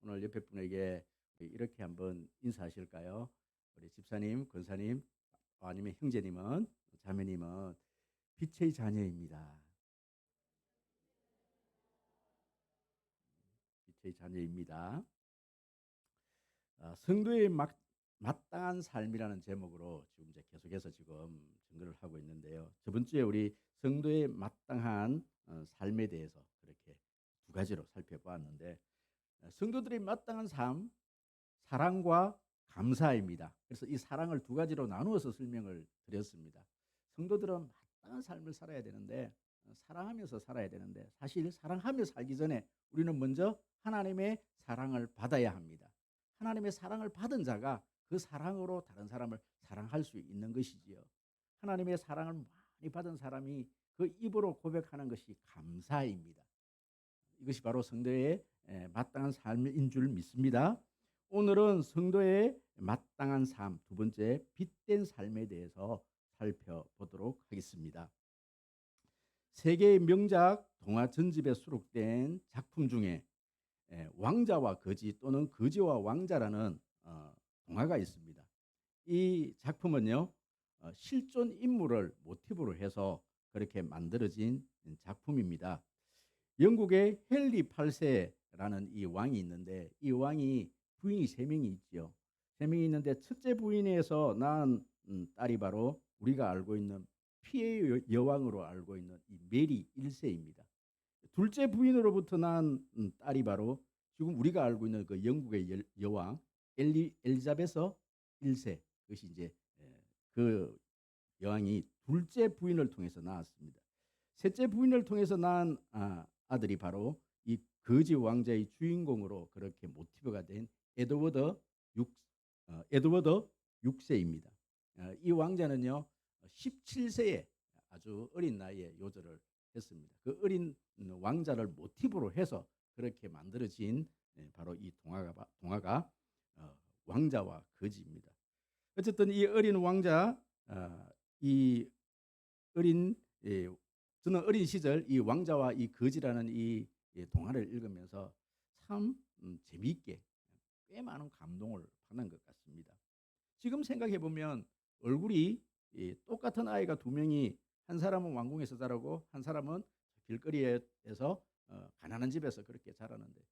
오늘 옆에 분에게 이렇게 한번 인사하실까요? 우리 집사님, 권사님, 아니면 형제님은, 자매님은 빛의 자녀입니다. 빛의 자녀입니다. 성도의 마땅한 삶이라는 제목으로 지금 이제 계속해서 지금 증거를 하고 있는데요. 저번 주에 우리 성도의 마땅한 삶에 대해서 그렇게 두 가지로 살펴보았는데, 성도들의 마땅한 삶, 사랑과 감사입니다. 그래서 이 사랑을 두 가지로 나누어서 설명을 드렸습니다. 성도들은 마땅한 삶을 살아야 되는데, 사랑하면서 살아야 되는데, 사실 사랑하며 살기 전에 우리는 먼저 하나님의 사랑을 받아야 합니다. 하나님의 사랑을 받은 자가 그 사랑으로 다른 사람을 사랑할 수 있는 것이지요. 하나님의 사랑을 많이 받은 사람이 그 입으로 고백하는 것이 감사입니다. 이것이 바로 성도의 마땅한 삶인 줄 믿습니다. 오늘은 성도의 마땅한 삶, 두 번째 빛된 삶에 대해서 살펴보도록 하겠습니다. 세계의 명작 동화 전집에 수록된 작품 중에 왕자와 거지 또는 거지와 왕자라는 동화가 있습니다. 이 작품은요, 실존 인물을 모티브로 해서 그렇게 만들어진 작품입니다. 영국의 헨리 8세라는 이 왕이 있는데, 이 왕이 부인이 3명이 있죠. 3명이 있는데 첫째 부인에서 낳은 딸이 바로 우리가 알고 있는 피의 여왕으로 알고 있는 이 메리 1세입니다. 둘째 부인으로부터 낳은 딸이 바로 지금 우리가 알고 있는 그 영국의 여왕 엘리자베스 1세. 그것이 이제 그 여왕이 둘째 부인을 통해서 낳았습니다. 셋째 부인을 통해서 낳은 아들이 바로 이 거지 왕자의 주인공으로 그렇게 모티브가 된 에드워드 6세입니다. 이 왕자는요 17세에 아주 어린 나이에 요절을 했습니다. 그 어린 왕자를 모티브로 해서 그렇게 만들어진 바로 이 동화가 왕자와 거지입니다. 어쨌든 이 어린 왕자, 이 어린 저는 어린 시절 이 왕자와 이 거지라는 이 동화를 읽으면서 참 재미있게 꽤 많은 감동을 받는 것 같습니다. 지금 생각해 보면 얼굴이 똑같은 아이가 두 명이, 한 사람은 왕궁에서 자라고 한 사람은 길거리에서 가난한 집에서 그렇게 자라는데,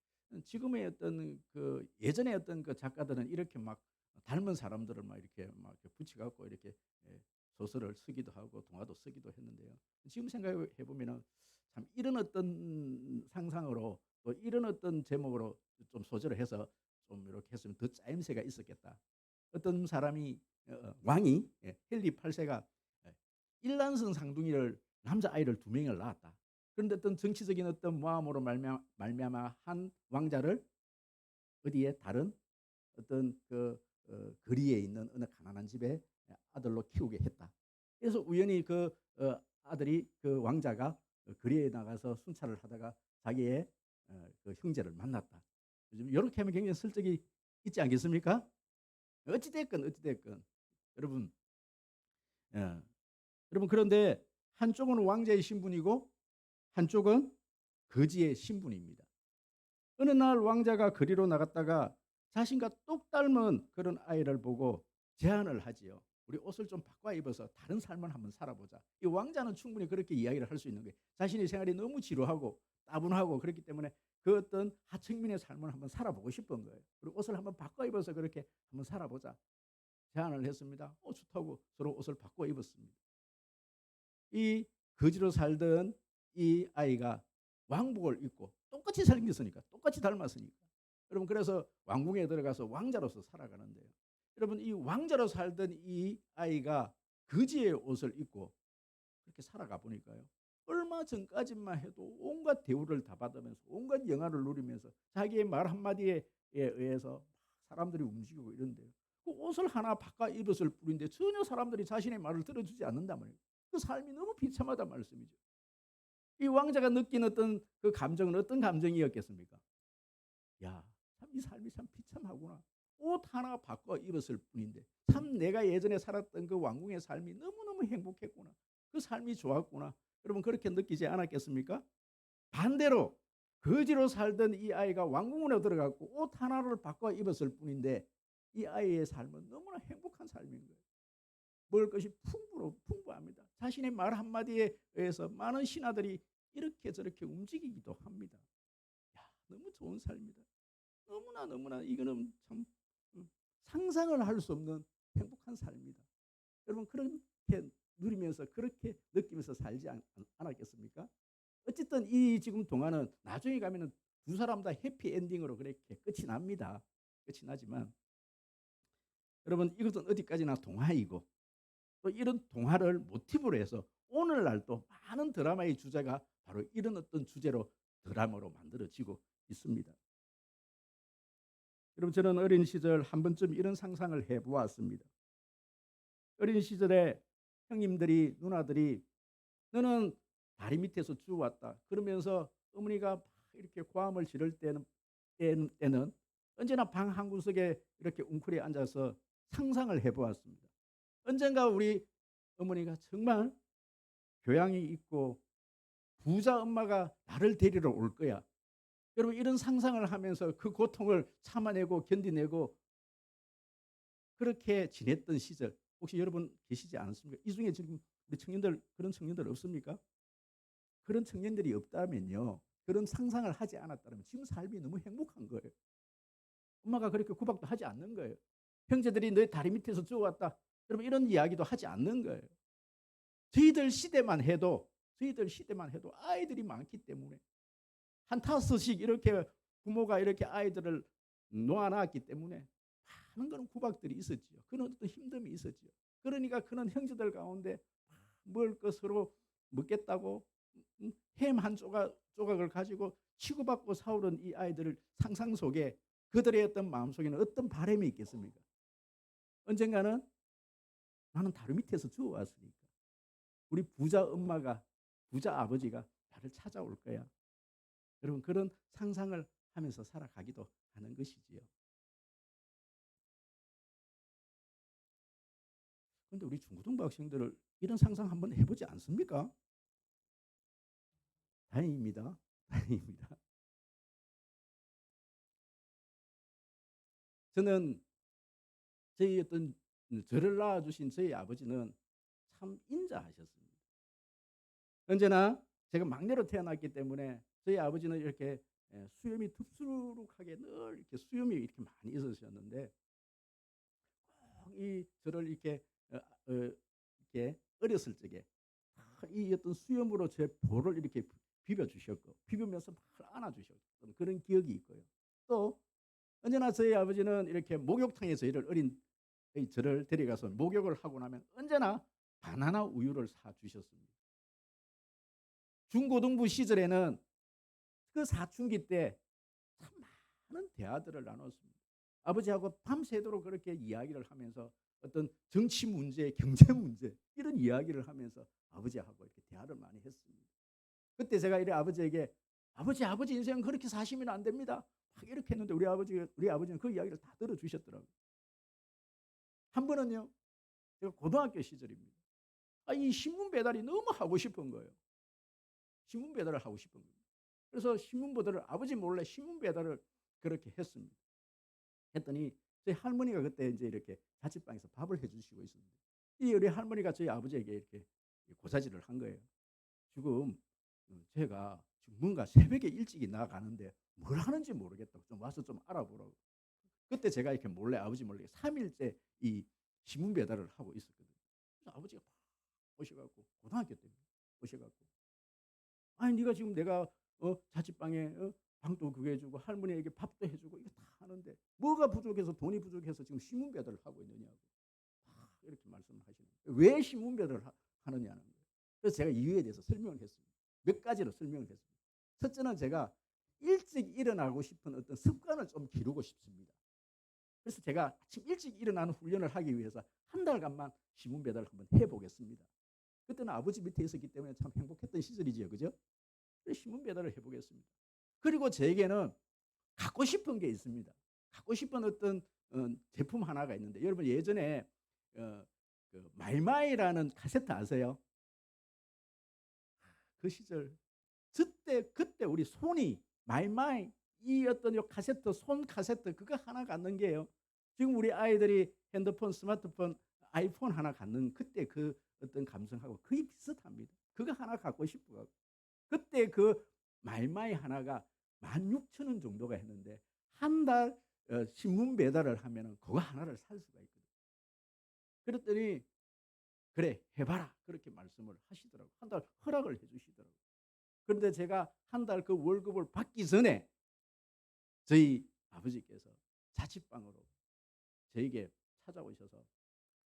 지금의 어떤 그 예전의 어떤 그 작가들은 이렇게 막 닮은 사람들을 막 이렇게 붙여갖고 이렇게 소설을 쓰기도 하고 동화도 쓰기도 했는데요. 지금 생각해 보면은 참 이런 어떤 상상으로 또 이런 어떤 제목으로 좀 소설을 해서 좀 이렇게 했으면 더 짜임새가 있었겠다. 어떤 사람이 왕이 헨리 8세가 일란성 상둥이를 남자 아이를 2명을 낳았다. 그런데 어떤 정치적인 어떤 모함으로 말미암아 한 왕자를 어디에 다른 어떤 그 거리에 있는 어느 가난한 집에 아들로 키우게 했다. 그래서 우연히 그 아들이 그 왕자가 거리에 나가서 순찰을 하다가 자기의 그 형제를 만났다. 이렇게 하면 굉장히 설득이 있지 않겠습니까? 어찌됐건 여러분, 예. 여러분, 그런데 한쪽은 왕자의 신분이고 한쪽은 거지의 신분입니다. 어느 날 왕자가 거리로 나갔다가 자신과 똑 닮은 그런 아이를 보고 제안을 하지요. 우리 옷을 좀 바꿔 입어서 다른 삶을 한번 살아보자. 이 왕자는 충분히 그렇게 이야기를 할 수 있는 거예요. 자신의 생활이 너무 지루하고 따분하고 그렇기 때문에 그 어떤 하층민의 삶을 한번 살아보고 싶은 거예요. 그리고 옷을 한번 바꿔 입어서 그렇게 한번 살아보자 제안을 했습니다. 좋다고 서로 옷을 바꿔 입었습니다. 이 거지로 살던 이 아이가 왕복을 입고 똑같이 생겼으니까, 똑같이 닮았으니까, 여러분, 그래서 왕궁에 들어가서 왕자로서 살아가는데요. 여러분, 이 왕자로 살던 이 아이가 거지의 옷을 입고 그렇게 살아가 보니까요, 얼마 전까지만 해도 온갖 대우를 다 받으면서 온갖 영화를 누리면서 자기의 말 한마디에 의해서 사람들이 움직이고 이런데요, 그 옷을 하나 바꿔 입었을 뿐인데 전혀 사람들이 자신의 말을 들어주지 않는단 말이에요. 그 삶이 너무 비참하단 말씀이죠. 이 왕자가 느낀 어떤 그 감정은 어떤 감정이었겠습니까? 야, 참 이 삶이 참 비참하구나. 옷 하나 바꿔 입었을 뿐인데 참 내가 예전에 살았던 그 왕궁의 삶이 너무너무 행복했구나. 그 삶이 좋았구나. 여러분, 그렇게 느끼지 않았겠습니까? 반대로 거지로 살던 이 아이가 왕궁으로 들어갔고 옷 하나를 바꿔 입었을 뿐인데 이 아이의 삶은 너무나 행복한 삶인 거예요. 먹을 것이 풍부합니다. 자신의 말 한마디에 의해서 많은 신하들이 이렇게 저렇게 움직이기도 합니다. 야, 너무 좋은 삶이다. 너무나 이거는 참 상상을 할 수 없는 행복한 삶이다. 여러분 그렇게 누리면서 그렇게 느끼면서 살지 않았겠습니까? 어쨌든 이 지금 동화는 나중에 가면은 두 사람 다 해피 엔딩으로 그렇게 끝이 납니다. 끝이 나지만 여러분 이것은 어디까지나 동화이고 또 이런 동화를 모티브로 해서 오늘날 또 많은 드라마의 주제가 바로 이런 어떤 주제로 드라마로 만들어지고 있습니다. 여러분 저는 어린 시절 한 번쯤 이런 상상을 해보았습니다. 어린 시절에 형님들이 누나들이 너는 다리 밑에서 주워왔다 그러면서 어머니가 이렇게 고함을 지를 때는 언제나 방 한 구석에 이렇게 웅크려 앉아서 상상을 해보았습니다. 언젠가 우리 어머니가 정말 교양이 있고 부자 엄마가 나를 데리러 올 거야. 여러분 이런 상상을 하면서 그 고통을 참아내고 견디내고 그렇게 지냈던 시절 혹시 여러분 계시지 않습니까? 이 중에 지금 우리 청년들 그런 청년들 없습니까? 그런 청년들이 없다면요. 그런 상상을 하지 않았다면 지금 삶이 너무 행복한 거예요. 엄마가 그렇게 구박도 하지 않는 거예요. 형제들이 너의 다리 밑에서 주워왔다. 여러분 이런 이야기도 하지 않는 거예요. 저희들 시대만 해도 아이들이 많기 때문에 한 5씩 이렇게 부모가 이렇게 아이들을 놓아놨기 때문에 많은 그런 구박들이 있었지요. 그런 어떤 힘듦이 있었지요. 그러니까 그런 형제들 가운데 먹을 것으로 먹겠다고 햄 한 조각을 가지고 치고받고 싸우는 이 아이들을 상상 속에 그들의 어떤 마음속에는 어떤 바람이 있겠습니까? 언젠가는 나는 다리 밑에서 주워왔으니까 우리 부자 엄마가 부자 아버지가 나를 찾아올 거야. 여러분 그런 상상을 하면서 살아가기도 하는 것이지요. 그런데 우리 중고등부 학생들을 이런 상상 한번 해보지 않습니까? 다행입니다. 다행입니다. 저는 저희 어떤 저를 낳아주신 저희 아버지는 참 인자하셨습니다. 언제나 제가 막내로 태어났기 때문에 저희 아버지는 이렇게 수염이 덥수룩하게 늘 이렇게 수염이 이렇게 많이 있으셨는데 꼭 이 저를 이렇게 이렇게 어렸을 적에 이 어떤 수염으로 제 볼을 이렇게 비벼 주셨고 비비면서 막 안아주셨던 그런 기억이 있고요. 또 언제나 저희 아버지는 이렇게 목욕탕에 저를 데려가서 목욕을 하고 나면 언제나 바나나 우유를 사 주셨습니다. 중고등부 시절에는 그 사춘기 때 참 많은 대화들을 나눴습니다. 아버지하고 밤새도록 그렇게 이야기를 하면서 어떤 정치 문제, 경제 문제 이런 이야기를 하면서 아버지하고 이렇게 대화를 많이 했습니다. 그때 제가 이래 아버지에게 아버지 인생 그렇게 사시면 안 됩니다. 막 이렇게 했는데 우리 아버지는 그 이야기를 다 들어주셨더라고요. 한 번은요, 제가 고등학교 시절입니다. 이 신문 배달이 너무 하고 싶은 거예요. 신문 배달을 하고 싶은 거예요. 그래서 신문 배달을 아버지 몰래 신문 배달을 그렇게 했습니다. 했더니 저희 할머니가 그때 이제 이렇게 자취방에서 밥을 해주시고 있습니다. 이 우리 할머니가 저희 아버지에게 이렇게 고사질을 한 거예요. 지금 제가 지금 뭔가 새벽에 일찍이 나가는데 뭘 하는지 모르겠다고 좀 와서 좀 알아보라고. 그때 제가 이렇게 몰래 아버지 몰래 3일째 이 신문 배달을 하고 있었거든요. 그래서 아버지가 오셔갖고 고등학교 때문에 오셔갖고 아니 네가 지금 내가 자취방에 방도 그거 해주고 할머니에게 밥도 해주고 이거 다 하는데 뭐가 부족해서 돈이 부족해서 지금 신문 배달을 하고 있느냐고 이렇게 말씀을 하시는 거예요. 왜 신문 배달을 하느냐는 거예요. 그래서 제가 이유에 대해서 설명을 했습니다. 몇 가지로 설명을 했습니다. 첫째는 제가 일찍 일어나고 싶은 어떤 습관을 좀 기르고 싶습니다. 그래서 제가 아침 일찍 일어나는 훈련을 하기 위해서 한 달간만 신문 배달을 한번 해보겠습니다. 그때는 아버지 밑에 있었기 때문에 참 행복했던 시절이지요. 그죠? 그래서 신문 배달을 해보겠습니다. 그리고 제게는 갖고 싶은 게 있습니다. 갖고 싶은 어떤 제품 하나가 있는데 여러분 예전에 그 마이마이라는 카세트 아세요? 그 시절 그때 우리 손이 마이마이 이 어떤 요 카세트 손 카세트 그거 하나 갖는 게요. 지금 우리 아이들이 핸드폰, 스마트폰, 아이폰 하나 갖는 그때 그 어떤 감성하고 거의 비슷합니다. 그거 하나 갖고 싶어. 그때 그 마이마이 하나가 16,000원 정도가 했는데 한 달 신문 배달을 하면은 그거 하나를 살 수가 있거든요. 그랬더니 그래 해봐라 그렇게 말씀을 하시더라고요. 한 달 허락을 해주시더라고요. 그런데 제가 한 달 그 월급을 받기 전에 저희 아버지께서 자취방으로 저에게 찾아오셔서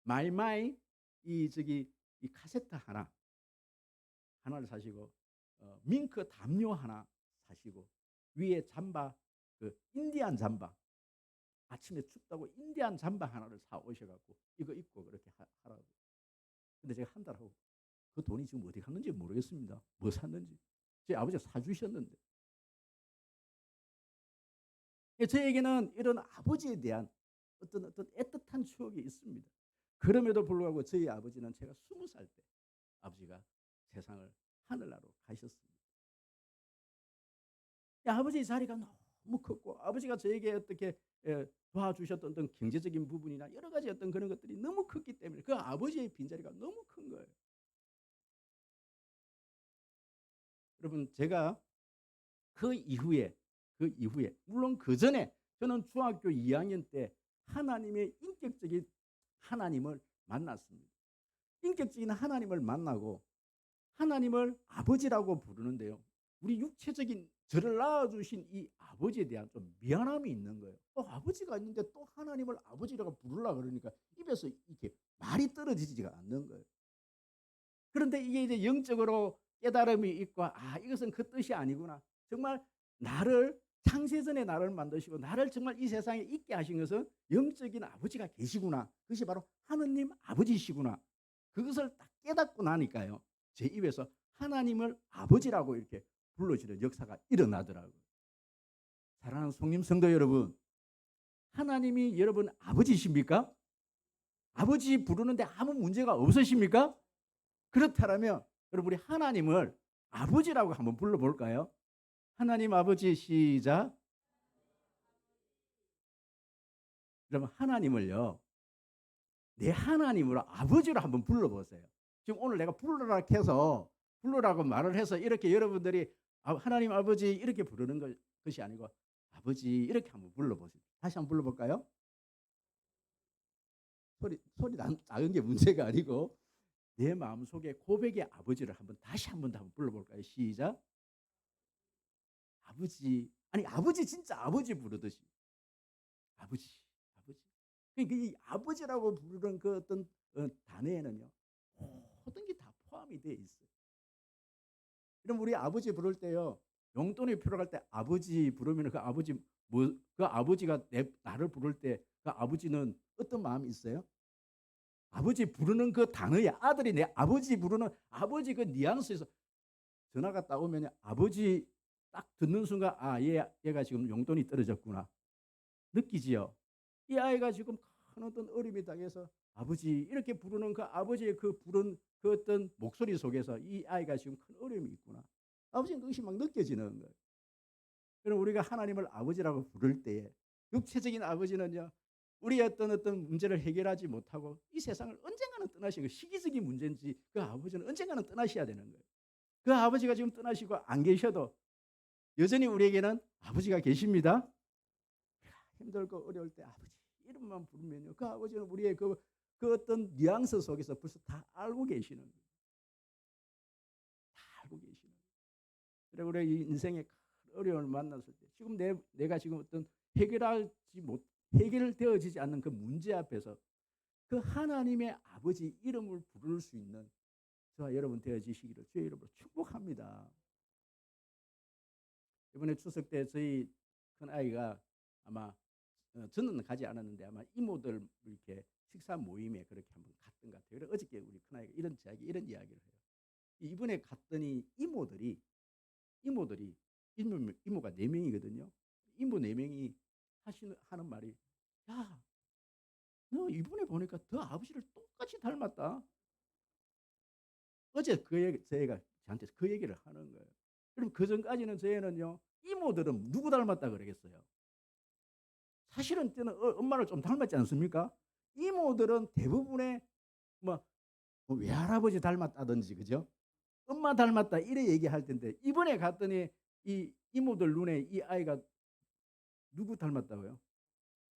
마이마이 이 카세트 하나를 사시고 밍크 담요 하나 사시고 위에 잠바 그 인디안 잠바 아침에 춥다고 인디안 잠바 하나를 사 오셔갖고 이거 입고 그렇게 하라고. 근데 제가 한 달 하고 그 돈이 지금 어디 갔는지 모르겠습니다. 뭐 샀는지. 제 아버지가 사주셨는데. 저에게는 이런 아버지에 대한 어떤 애틋한 추억이 있습니다. 그럼에도 불구하고 저희 아버지는 제가 20살 때 아버지가 세상을 하늘나라로 가셨습니다. 아버지의 자리가 너무 컸고 아버지가 저에게 어떻게 도와주셨던 어떤 경제적인 부분이나 여러 가지 어떤 그런 것들이 너무 컸기 때문에 그 아버지의 빈자리가 너무 큰 거예요. 여러분 제가 그 이후에 물론 그 전에 저는 중학교 2학년 때 하나님의 인격적인 하나님을 만났습니다. 인격적인 하나님을 만나고 하나님을 아버지라고 부르는데요. 우리 육체적인 저를 낳아주신 이 아버지에 대한 좀 미안함이 있는 거예요. 아버지가 있는데 또 하나님을 아버지라고 부르려고 그러니까 입에서 이렇게 말이 떨어지지가 않는 거예요. 그런데 이게 이제 영적으로 깨달음이 있고 이것은 그 뜻이 아니구나. 정말 나를 창세전에 나를 만드시고 나를 정말 이 세상에 있게 하신 것은 영적인 아버지가 계시구나. 그것이 바로 하느님 아버지시구나. 그것을 딱 깨닫고 나니까요. 제 입에서 하나님을 아버지라고 이렇게 불러주는 역사가 일어나더라고요. 사랑하는 성님 성도 여러분, 하나님이 여러분 아버지십니까? 아버지 부르는데 아무 문제가 없으십니까? 그렇다면 여러분 우리 하나님을 아버지라고 한번 불러볼까요? 하나님 아버지 시작. 여러분 하나님을요. 내 하나님으로 아버지로 한번 불러보세요. 지금 오늘 내가 부르라고 말을 해서 이렇게 여러분들이 하나님 아버지 이렇게 부르는 것이 아니고 아버지 이렇게 한번 불러보세요. 다시 한번 불러볼까요? 소리 작은 게 문제가 아니고 내 마음속에 고백의 아버지를 다시 한번 더 불러볼까요? 시작. 아버지. 아니 아버지 진짜 아버지 부르듯이 아버지. 그러니까 이 아버지라고 부르는 그 어떤 단어에는요 모든 게 다 포함이 되어 있어요. 그럼 우리 아버지 부를 때요 용돈이 필요할 때 아버지 부르면 그 아버지가 나를 부를 때 그 아버지는 어떤 마음이 있어요? 아버지 부르는 그 단어에 아들이 내 아버지 부르는 아버지 그 뉘앙스에서 전화가 딱 오면 아버지 딱 듣는 순간 얘가 지금 용돈이 떨어졌구나 느끼지요. 이 아이가 지금 큰 어떤 어려움이 당해서 아버지 이렇게 부르는 그 아버지의 그 부른 그 어떤 목소리 속에서 이 아이가 지금 큰 어려움이 있구나. 아버지는 그것이 막 느껴지는 거예요. 그럼 우리가 하나님을 아버지라고 부를 때에 육체적인 아버지는요. 우리의 어떤 문제를 해결하지 못하고 이 세상을 언젠가는 떠나시는 거예요. 시기적인 문제인지 그 아버지는 언젠가는 떠나셔야 되는 거예요. 그 아버지가 지금 떠나시고 안 계셔도 여전히 우리에게는 아버지가 계십니다. 힘들고 어려울 때 아버지 이름만 부르면요. 그 아버지는 우리의 그 어떤 뉘앙스 속에서 벌써 다 알고 계시는 거예요. 다 알고 계시는 거예요. 그래서 우리 인생의 어려움을 만났을 때 지금 내가 지금 어떤 해결되어지지 않는 그 문제 앞에서 그 하나님의 아버지 이름을 부를 수 있는 저와 여러분 되어지시기를 주의 이름으로 축복합니다. 이번에 추석 때 저희 큰아이가 아마 저는 가지 않았는데 아마 이모들 이렇게 식사 모임에 그렇게 한번 갔던 것 같아요. 어저께 우리 큰아이가 이런 이야기를 해요. 이번에 갔더니 이모들이 이모가 4명이거든요. 이모 4명이 하는 말이 야, 너 이번에 보니까 너 아버지를 똑같이 닮았다. 어제 저희가 저한테 그 얘기를 하는 거예요. 그럼 그 전까지는 저희는요 이모들은 누구 닮았다 그러겠어요? 사실은 때는 엄마를 좀 닮았지 않습니까? 이모들은 대부분의 뭐 외할아버지 닮았다든지, 그죠? 엄마 닮았다 이래 얘기할 텐데, 이번에 갔더니 이 이모들 눈에 이 아이가 누구 닮았다고요?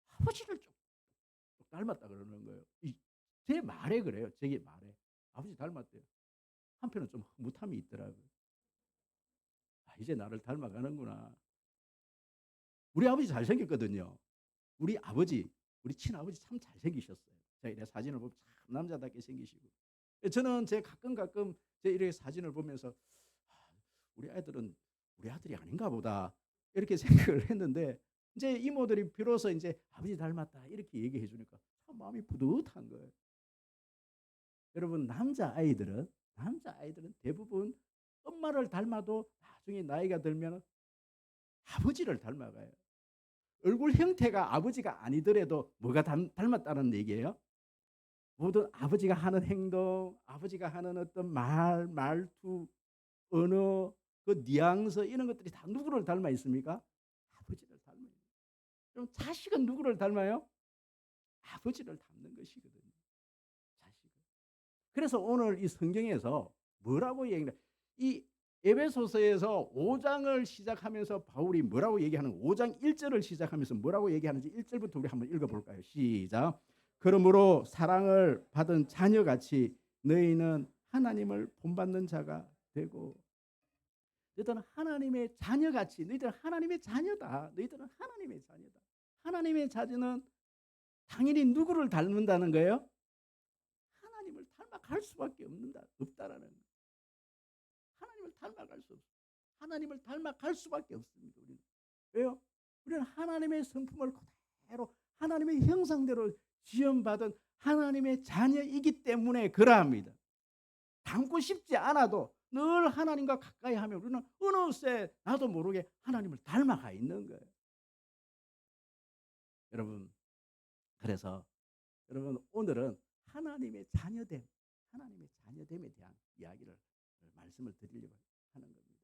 아버지를 좀 닮았다 그러는 거예요. 제 말에 그래요. 제 말에 아버지 닮았대요. 한편은 좀 흐뭇함이 있더라고요. 이제 나를 닮아가는구나. 우리 아버지 잘생겼거든요. 우리 아버지, 우리 친아버지 참 잘생기셨어요. 제가 내 사진을 보면 참 남자답게 생기시고. 저는 제 가끔 제 이렇게 사진을 보면서 우리 아이들은 우리 아들이 아닌가 보다 이렇게 생각을 했는데, 이제 이모들이 비로소 이제 아버지 닮았다 이렇게 얘기해 주니까 참 마음이 뿌듯한 거예요. 여러분, 남자아이들은 대부분 엄마를 닮아도 나중에 나이가 들면 아버지를 닮아가요. 얼굴 형태가 아버지가 아니더라도 뭐가 닮았다는 얘기예요? 모든 아버지가 하는 행동, 아버지가 하는 어떤 말투, 언어, 그 뉘앙스 이런 것들이 다 누구를 닮아 있습니까? 아버지를 닮아요. 그럼 자식은 누구를 닮아요? 아버지를 닮는 것이거든요. 자식은. 그래서 오늘 이 성경에서 뭐라고 얘기해요? 이 에베소서에서 5장을 시작하면서 바울이 뭐라고 얘기하는, 5장 1절을 시작하면서 뭐라고 얘기하는지 1절부터 우리 한번 읽어볼까요? 시작. 그러므로 사랑을 받은 자녀같이 너희는 하나님을 본받는 자가 되고. 너희들은 하나님의 자녀같이, 너희들은 하나님의 자녀다. 너희들은 하나님의 자녀다. 하나님의 자녀는 당연히 누구를 닮는다는 거예요? 하나님을 닮아갈 수밖에 없다라는 거예요. 하나님을 닮아갈 수 없어요. 하나님을 닮아갈 수밖에 없습니다. 우리는. 왜요? 우리는 하나님의 성품을 그대로 하나님의 형상대로 지음받은 하나님의 자녀이기 때문에 그러합니다. 닮고 싶지 않아도 늘 하나님과 가까이 하면 우리는 어느새 나도 모르게 하나님을 닮아가 있는 거예요. 여러분, 그래서 여러분 오늘은 하나님의 자녀됨에 대한 이야기를 말씀을 드리려고 하는 겁니다.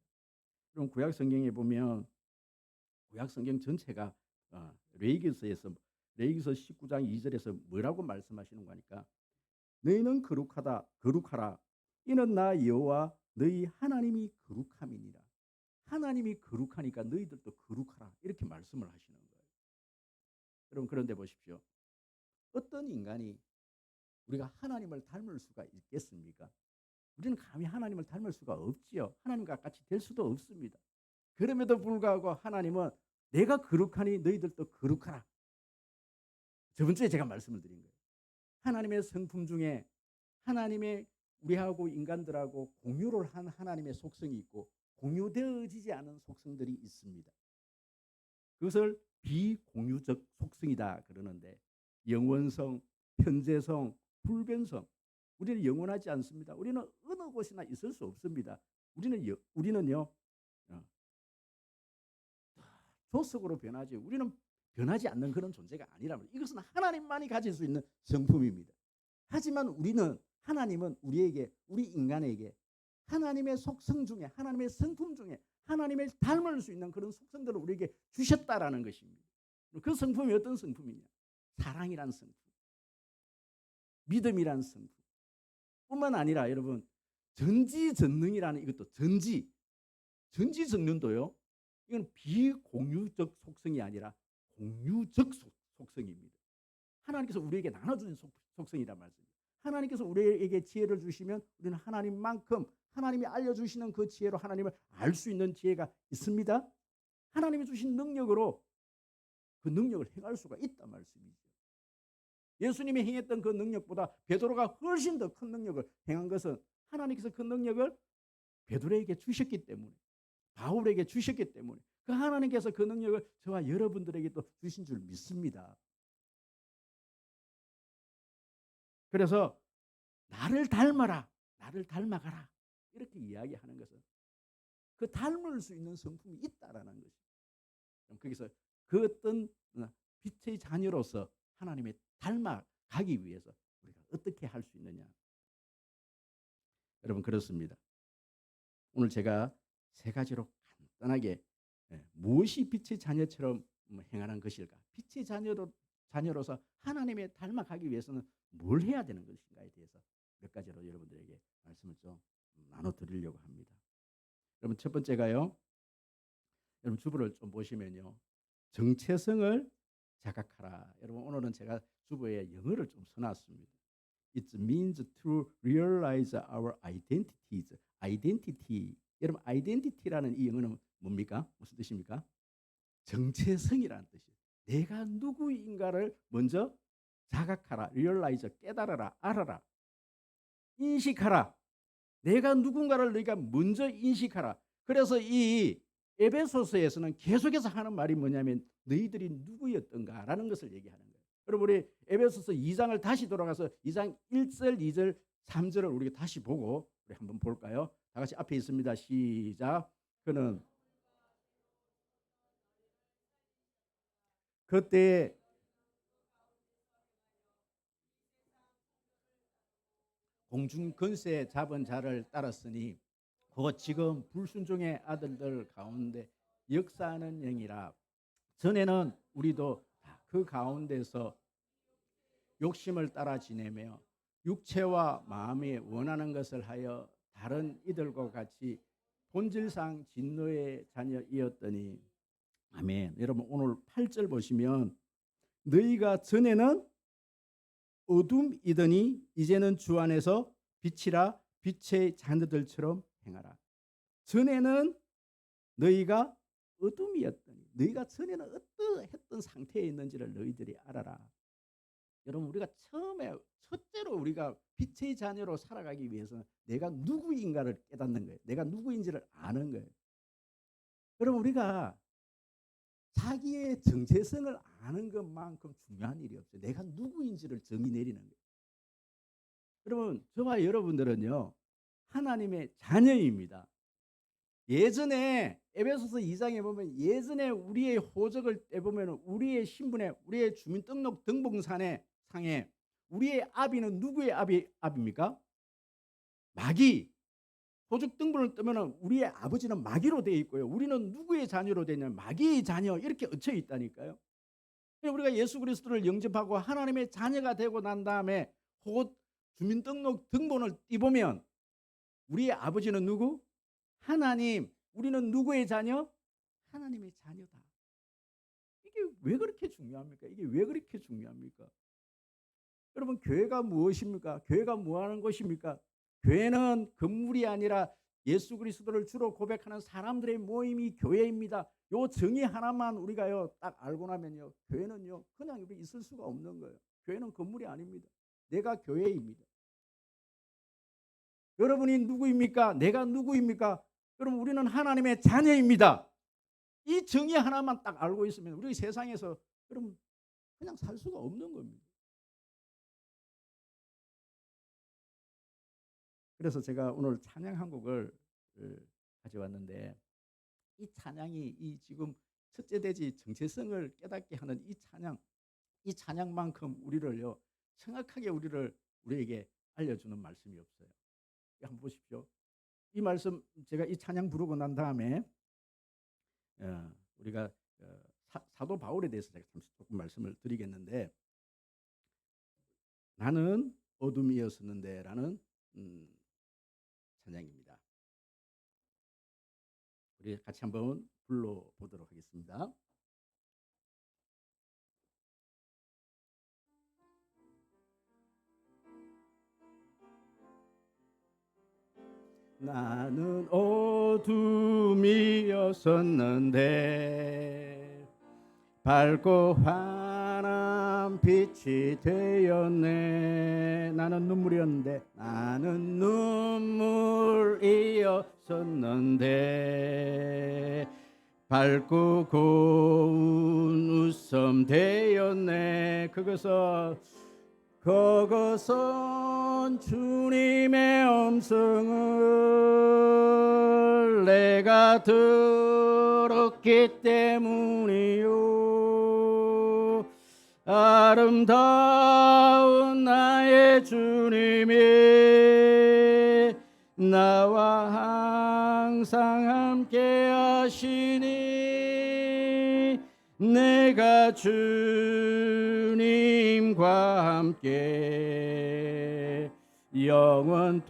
그럼 구약 성경에 보면 구약 성경 전체가 레위기서 19장 2절에서 뭐라고 말씀하시는 거니까, 너희는 거룩하라. 이는 나 여호와 너희 하나님이 거룩함이니라. 하나님이 거룩하니까 너희들도 거룩하라 이렇게 말씀을 하시는 거예요. 여러분, 그런데 보십시오. 어떤 인간이 우리가 하나님을 닮을 수가 있겠습니까? 우리는 감히 하나님을 닮을 수가 없지요. 하나님과 같이 될 수도 없습니다. 그럼에도 불구하고 하나님은 내가 거룩하니 너희들도 거룩하라. 저번 주에 제가 말씀을 드린 거예요. 하나님의 성품 중에 하나님의 우리하고 인간들하고 공유를 한 하나님의 속성이 있고 공유되어지지 않은 속성들이 있습니다. 그것을 비공유적 속성이다 그러는데, 영원성, 현재성, 불변성. 우리는 영원하지 않습니다. 우리는 어느 곳이나 있을 수 없습니다. 우리는요 조석으로 변하지, 우리는 변하지 않는 그런 존재가 아니라면, 이것은 하나님만이 가질 수 있는 성품입니다. 하지만 하나님은 우리에게, 우리 인간에게 하나님의 속성 중에, 하나님의 성품 중에 하나님을 닮을 수 있는 그런 속성들을 우리에게 주셨다라는 것입니다. 그 성품이 어떤 성품이냐? 사랑이란 성품, 믿음이란 성품 뿐만 아니라 여러분, 전지전능이라는, 이것도 전지전능도요, 이건 비공유적 속성이 아니라 공유적 속성입니다. 하나님께서 우리에게 나눠주는 속성이란 말씀입니다. 하나님께서 우리에게 지혜를 주시면 우리는 하나님만큼 하나님이 알려주시는 그 지혜로 하나님을 알 수 있는 지혜가 있습니다. 하나님이 주신 능력으로 그 능력을 행할 수가 있단 말씀이죠. 예수님이 행했던 그 능력보다 베드로가 훨씬 더 큰 능력을 행한 것은 하나님께서 그 능력을 베드로에게 주셨기 때문에, 바울에게 주셨기 때문에, 그 하나님께서 그 능력을 저와 여러분들에게도 주신 줄 믿습니다. 그래서 나를 닮아라, 나를 닮아가라 이렇게 이야기하는 것은 그 닮을 수 있는 성품이 있다라는 것이죠. 거기서 그 어떤 빛의 자녀로서 하나님의 닮아가기 위해서 우리가 어떻게 할 수 있느냐. 여러분, 그렇습니다. 오늘 제가 세 가지로 간단하게 무엇이 빛의 자녀처럼 행하는 것일까? 빛의 자녀로서 하나님의 닮아가기 위해서는 뭘 해야 되는 것인가에 대해서 몇 가지로 여러분들에게 말씀을 좀 나눠드리려고 합니다. 여러분 첫 번째가요. 여러분 주보를 좀 보시면요. 정체성을 자각하라. 여러분 오늘은 제가 주보에 영어를 좀 써놨습니다. It means to realize our identities. identity. 여러분 identity라는 이 영어는 뭡니까? 무슨 뜻입니까? 정체성이라는 뜻이에요. 내가 누구인가를 먼저 자각하라. realize, 깨달아라. 알아라. 인식하라. 내가 누군가를 너희가 먼저 인식하라. 그래서 이 에베소서에서는 계속해서 하는 말이 뭐냐면 너희들이 누구였던가라는 것을 얘기하는 거예요. 여러분 우리 에베소서 2장을 다시 돌아가서 2장 1절, 2절, 3절을 우리가 다시 보고 우리 한번 볼까요? 다 같이 앞에 있습니다. 시작. 그는 그때 공중 권세 잡은 자를 따랐으니 곧 지금 불순종의 아들들 가운데 역사하는 영이라. 전에는 우리도 그 가운데서 욕심을 따라 지내며 육체와 마음이 원하는 것을 하여 다른 이들과 같이 본질상 진노의 자녀이었더니. 아멘. 여러분 오늘 8절 보시면 너희가 전에는 어둠이더니 이제는 주 안에서 빛이라. 빛의 자녀들처럼 행하라. 전에는 너희가 어둠이었더니 너희가 전에는 어떠했던 상태에 있는지를 너희들이 알아라. 여러분 우리가 처음에 첫째로 우리가 빛의 자녀로 살아가기 위해서는 내가 누구인가를 깨닫는 거예요. 내가 누구인지를 아는 거예요. 여러분 우리가 자기의 정체성을 아는 것만큼 중요한 일이 없어요. 내가 누구인지를 정의 내리는 거예요. 여러분 저와 여러분들은요 하나님의 자녀입니다. 예전에 에베소서 2장에 보면 예전에 우리의 호적을 떼보면 우리의 신분에 우리의 주민등록 등본상에 우리의 아비는 누구의 아비입니까? 마귀. 호적 등본을 뜨면 우리의 아버지는 마귀로 되어 있고요. 우리는 누구의 자녀로 되냐? 마귀의 자녀 이렇게 얽혀 있다니까요. 우리가 예수 그리스도를 영접하고 하나님의 자녀가 되고 난 다음에 곧 주민등록 등본을 띄보면 우리의 아버지는 누구? 하나님. 우리는 누구의 자녀? 하나님의 자녀다. 이게 왜 그렇게 중요합니까? 이게 왜 그렇게 중요합니까? 여러분 교회가 무엇입니까? 교회가 뭐하는 것입니까? 교회는 건물이 아니라 예수 그리스도를 주로 고백하는 사람들의 모임이 교회입니다. 요 정의 하나만 우리가요 딱 알고 나면요 교회는요 그냥 우리 있을 수가 없는 거예요. 교회는 건물이 아닙니다. 내가 교회입니다. 여러분이 누구입니까? 내가 누구입니까? 여러분 우리는 하나님의 자녀입니다. 이 정의 하나만 딱 알고 있으면 우리 세상에서 여러분 그냥 살 수가 없는 겁니다. 그래서 제가 오늘 찬양 한 곡을 가져왔는데 이 찬양이 이 지금 첫째 돼지 정체성을 깨닫게 하는 이 찬양만큼 우리를요 정확하게 우리에게 알려주는 말씀이 없어요. 한번 보십시오. 이 말씀 제가 이 찬양 부르고 난 다음에 우리가 사도 바울에 대해서 제가 조금 말씀을 드리겠는데 나는 어둠이었었는데 라는 찬양입니다. 우리 같이 한번 불러보도록 하겠습니다. 나는 어둠이었었는데 밝고 환한 빛이 되었네. 나는 눈물이었는데 나는 눈물이었었는데 밝고 고운 웃음 되었네. 그것은 주님의 음성을 내가 들었기 때문이요. 아름다운 나의 주님이 나와 항상 함께 하시니 내가 주님과 함께 영원토록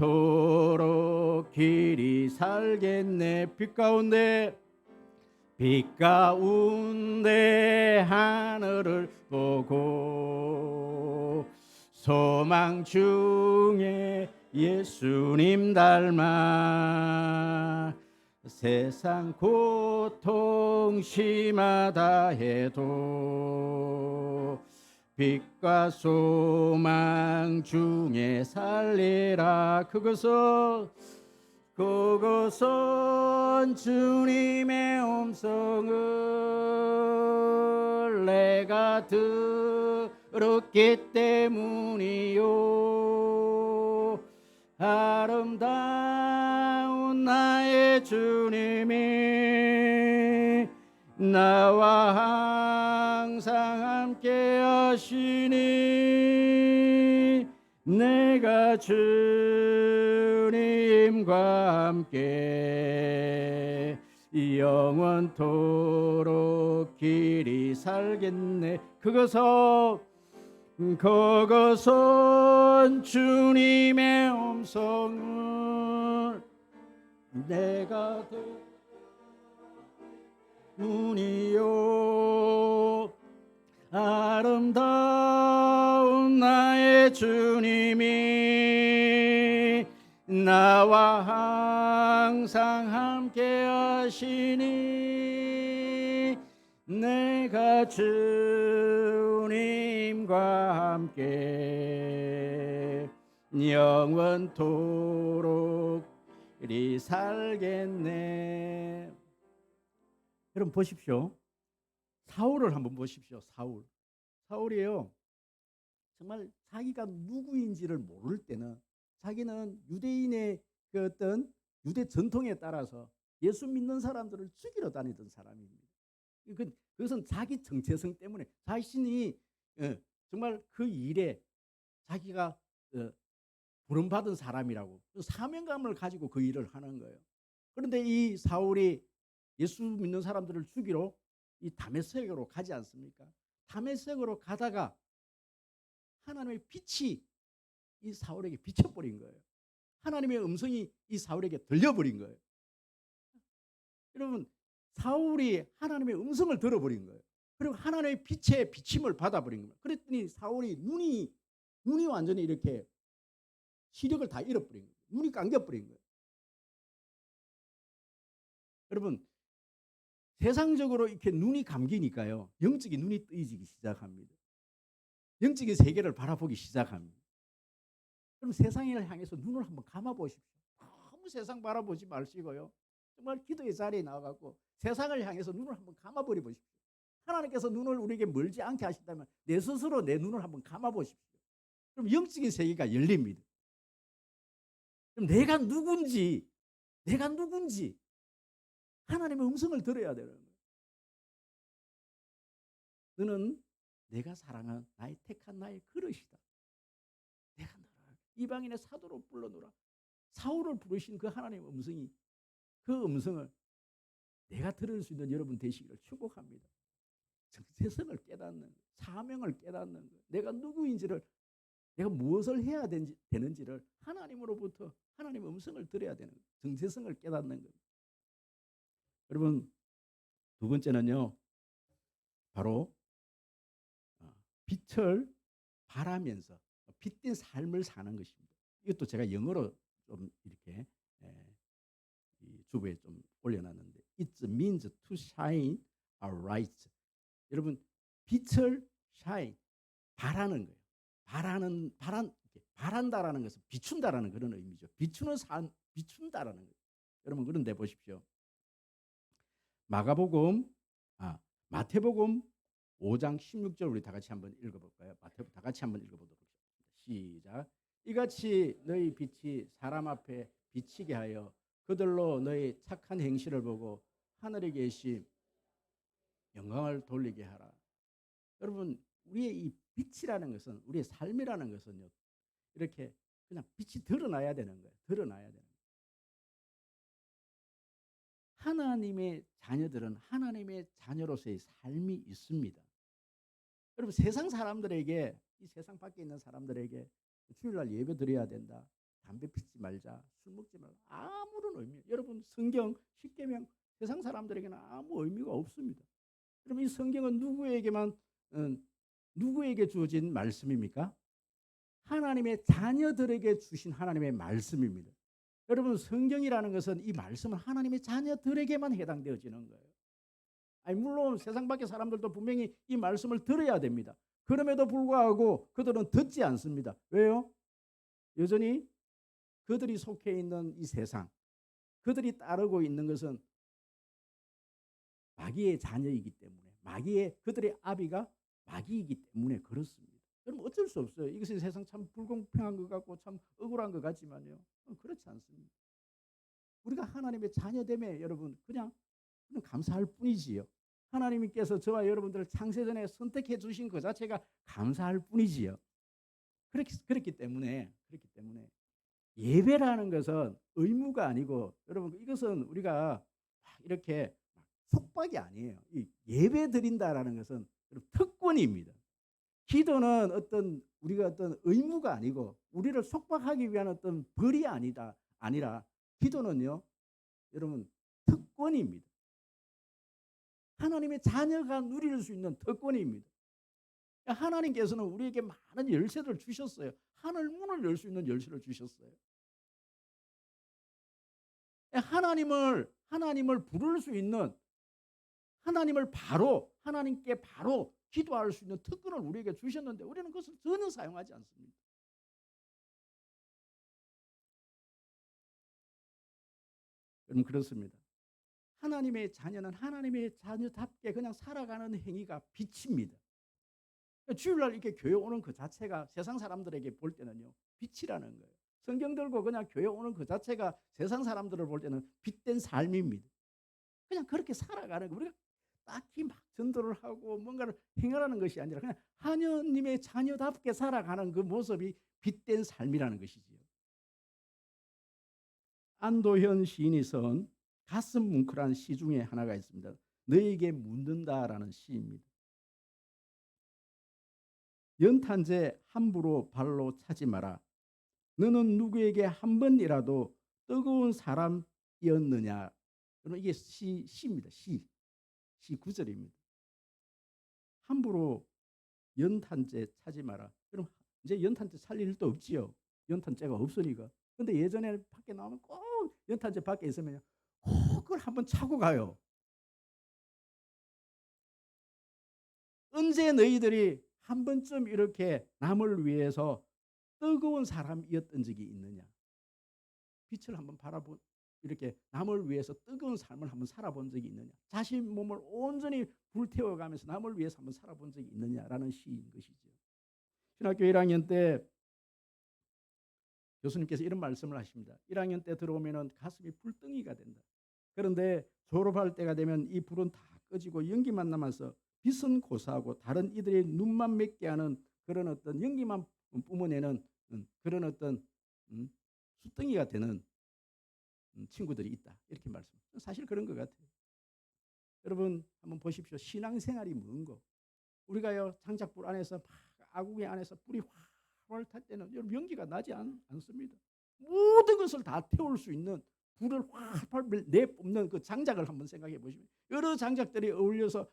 길이 살겠네. 빛 가운데 하늘을 보고 소망 중에 예수님 닮아 세상 고통 심하다 해도 빛과 소망 중에 살리라. 그것은 주님의 음성을 내가 들었기 때문이요. 아름다운 나의 주님이 나와 항상 함께 하시니 내가 주님과 함께 영원토록 길이 살겠네. 그것은 주님의 음성을 내가 들으니요. 아름다운 나의 주님이 나와 항상 함께 하시니 내가 주님과 함께 영원토록 길이 살겠네. 여러분 보십시오. 사울을 한번 보십시오. 사울이요. 정말 자기가 누구인지를 모를 때는 자기는 유대인의 그 어떤 유대 전통에 따라서 예수 믿는 사람들을 죽이러 다니던 사람입니다. 그것은 자기 정체성 때문에 자신이 정말 그 일에 자기가 부름받은 사람이라고 사명감을 가지고 그 일을 하는 거예요. 그런데 이 사울이 예수 믿는 사람들을 죽이러 이 다메섹으로 가지 않습니까? 다메섹으로 가다가 하나님의 빛이 이 사울에게 비춰버린 거예요. 하나님의 음성이 이 사울에게 들려버린 거예요. 여러분, 사울이 하나님의 음성을 들어버린 거예요. 그리고 하나님의 빛의 비침을 받아버린 거예요. 그랬더니 사울이 눈이 완전히 이렇게 시력을 다 잃어버린 거예요. 눈이 감겨버린 거예요. 여러분, 세상적으로 이렇게 눈이 감기니까요, 영적인 눈이 뜨이기 시작합니다. 영적인 세계를 바라보기 시작합니다. 그럼 세상을 향해서 눈을 한번 감아보십시오. 너무 세상 바라보지 마시고요, 정말 기도의 자리에 나와갖고 세상을 향해서 눈을 한번 감아버려 보십시오. 하나님께서 눈을 우리에게 멀지 않게 하신다면 내 스스로 내 눈을 한번 감아보십시오. 그럼 영적인 세계가 열립니다. 그럼 내가 누군지 하나님의 음성을 들어야 되는 거예요. 너는 내가 사랑한 나의 택한 나의 그릇이다. 내가 너를 이방인의 사도로 불러놓으라. 사울을 부르신 그 하나님의 음성이, 그 음성을 내가 들을 수 있는 여러분 되시기를 축복합니다. 정체성을 깨닫는, 사명을 깨닫는 것, 내가 누구인지를, 내가 무엇을 해야 되는지를 하나님으로부터 하나님의 음성을 들어야 되는 것, 정체성을 깨닫는 것. 여러분, 두 번째는요, 바로 빛을 바라면서 빛된 삶을 사는 것입니다. 이것도 제가 영어로 좀 이렇게 주부에 좀 올려놨는데, It means to shine a light. 여러분, 빛을 shine, 바라는 거예요. 바란다라는 것은 비춘다라는 그런 의미죠. 비추는 삶, 비춘다라는 거예요. 여러분, 그런데 보십시오. 마태복음 5장 16절 우리 다 같이 한번 읽어볼까요? 마태복음 다 같이 한번 읽어보도록 하겠습니다. 시작. 이같이 너희 빛이 사람 앞에 비치게 하여 그들로 너희 착한 행실을 보고 하늘에 계신 영광을 돌리게 하라. 여러분, 우리의 이 빛이라는 것은, 우리의 삶이라는 것은요, 이렇게 그냥 빛이 드러나야 되는 거예요. 드러나야 되는 거예요. 하나님의 자녀들은 하나님의 자녀로서의 삶이 있습니다. 여러분 세상 사람들에게, 이 세상 밖에 있는 사람들에게 주일날 예배 드려야 된다, 담배 피지 말자, 술 먹지 말라, 아무런 의미, 여러분 성경 10계명 세상 사람들에게는 아무 의미가 없습니다. 여러분 이 성경은 누구에게 주어진 말씀입니까? 하나님의 자녀들에게 주신 하나님의 말씀입니다. 여러분 성경이라는 것은, 이 말씀은 하나님의 자녀들에게만 해당되어지는 거예요. 아니 물론 세상 밖의 사람들도 분명히 이 말씀을 들어야 됩니다. 그럼에도 불구하고 그들은 듣지 않습니다. 왜요? 여전히 그들이 속해 있는 이 세상, 그들이 따르고 있는 것은 마귀의 자녀이기 때문에, 그들의 아비가 마귀이기 때문에 그렇습니다. 여러분 어쩔 수 없어요. 이것이 세상 참 불공평한 것 같고 참 억울한 것 같지만요, 그렇지 않습니다. 우리가 하나님의 자녀됨에 여러분 그냥 감사할 뿐이지요. 하나님께서 저와 여러분들을 창세전에 선택해 주신 그 자체가 감사할 뿐이지요. 그렇기 때문에 예배라는 것은 의무가 아니고, 여러분 이것은 우리가 이렇게 속박이 아니에요. 예배 드린다라는 것은 특권입니다. 기도는 우리가 어떤 의무가 아니고 우리를 속박하기 위한 어떤 벌이 아니라 기도는요, 여러분 특권입니다. 하나님의 자녀가 누릴 수 있는 특권입니다. 하나님께서는 우리에게 많은 열쇠를 주셨어요. 하늘 문을 열 수 있는 열쇠를 주셨어요. 하나님을 부를 수 있는, 하나님께 바로 기도할 수 있는 특권을 우리에게 주셨는데 우리는 그것을 전혀 사용하지 않습니다. 여러분 그렇습니다. 하나님의 자녀는 하나님의 자녀답게 그냥 살아가는 행위가 빛입니다. 주일날 이렇게 교회 오는 그 자체가 세상 사람들에게 볼 때는요, 빛이라는 거예요. 성경 들고 그냥 교회 오는 그 자체가 세상 사람들을 볼 때는 빛된 삶입니다. 그냥 그렇게 살아가는 거, 우리가 딱히 막 전도를 하고 뭔가를 행하라는 것이 아니라 그냥 하나님의 자녀답게 살아가는 그 모습이 빛된 삶이라는 것이지요. 안도현 시인이 쓴 가슴 뭉클한 시 중에 하나가 있습니다. 너에게 묻는다라는 시입니다. 연탄재 함부로 발로 차지 마라. 너는 누구에게 한 번이라도 뜨거운 사람이었느냐. 이게 시입니다. 시 9절입니다. 함부로 연탄재 차지 마라. 그럼 이제 연탄재 살 일도 없지요. 연탄재가 없으니까. 근데 예전에 밖에 나오면 꼭 연탄재 밖에 있으면 그걸 한번 차고 가요. 언제 너희들이 한 번쯤 이렇게 남을 위해서 뜨거운 사람이었던 적이 있느냐. 빛을 한번 이렇게 남을 위해서 뜨거운 삶을 한번 살아본 적이 있느냐. 자신 몸을 온전히 불태워가면서 남을 위해서 한번 살아본 적이 있느냐라는 시인 것이죠. 신학교 1학년 때 교수님께서 이런 말씀을 하십니다. 1학년 때 들어오면 가슴이 불덩이가 된다. 그런데 졸업할 때가 되면 이 불은 다 꺼지고 연기만 남아서 빛은 고사하고 다른 이들의 눈만 맺게 하는 그런 어떤 연기만 뿜어내는 그런 어떤 수덩이가 되는 친구들이 있다. 이렇게 말씀. 사실 그런 것 같아요. 여러분 한번 보십시오. 신앙생활이 뭔고? 우리가요 장작불 안에서 아궁이 안에서 불이 활활 탈 때는 여러분 연기가 나지 않습니다. 모든 것을 다 태울 수 있는 불을 활활 내뿜는 그 장작을 한번 생각해 보시면, 여러 장작들이 어울려서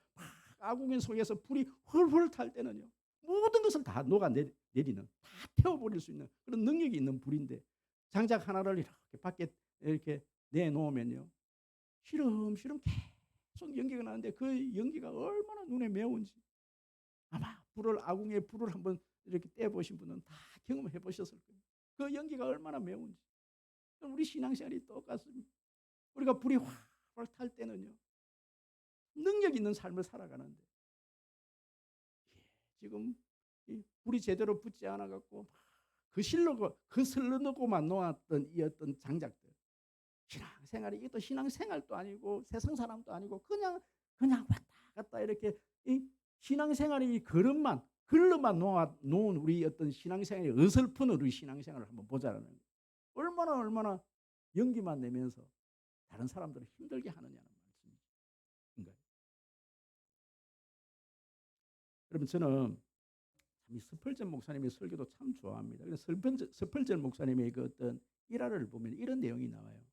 아궁이 속에서 불이 헐헐 탈 때는요, 모든 것을 다 녹아내리는, 다 태워버릴 수 있는 그런 능력이 있는 불인데, 장작 하나를 이렇게 밖에 이렇게 내놓으면요, 시름시름 계속 연기가 나는데 그 연기가 얼마나 눈에 매운지, 아마 아궁이의 불을 한번 이렇게 떼보신 분은 다 경험해 보셨을 거예요. 그 연기가 얼마나 매운지. 우리 신앙생활이 똑같습니다. 우리가 불이 활활 탈 때는요, 능력 있는 삶을 살아가는데, 지금 불이 제대로 붙지 않아 갖고 거슬러놓고만 놓았던 이 어떤 장작들, 신앙생활이, 이것도 신앙생활도 아니고 세상 사람도 아니고 그냥 왔다 갔다 이렇게 신앙생활이 글로만 놓은 우리 어떤 신앙생활이 어설픈 우리 신앙생활을 한번 보자라는 거예요. 얼마나 연기만 내면서 다른 사람들을 힘들게 하느냐는 말씀인가요? 여러분 저는 이 스펄전 목사님의 설교도 참 좋아합니다. 그래서 스펄전 목사님의 그 어떤 일화를 보면 이런 내용이 나와요.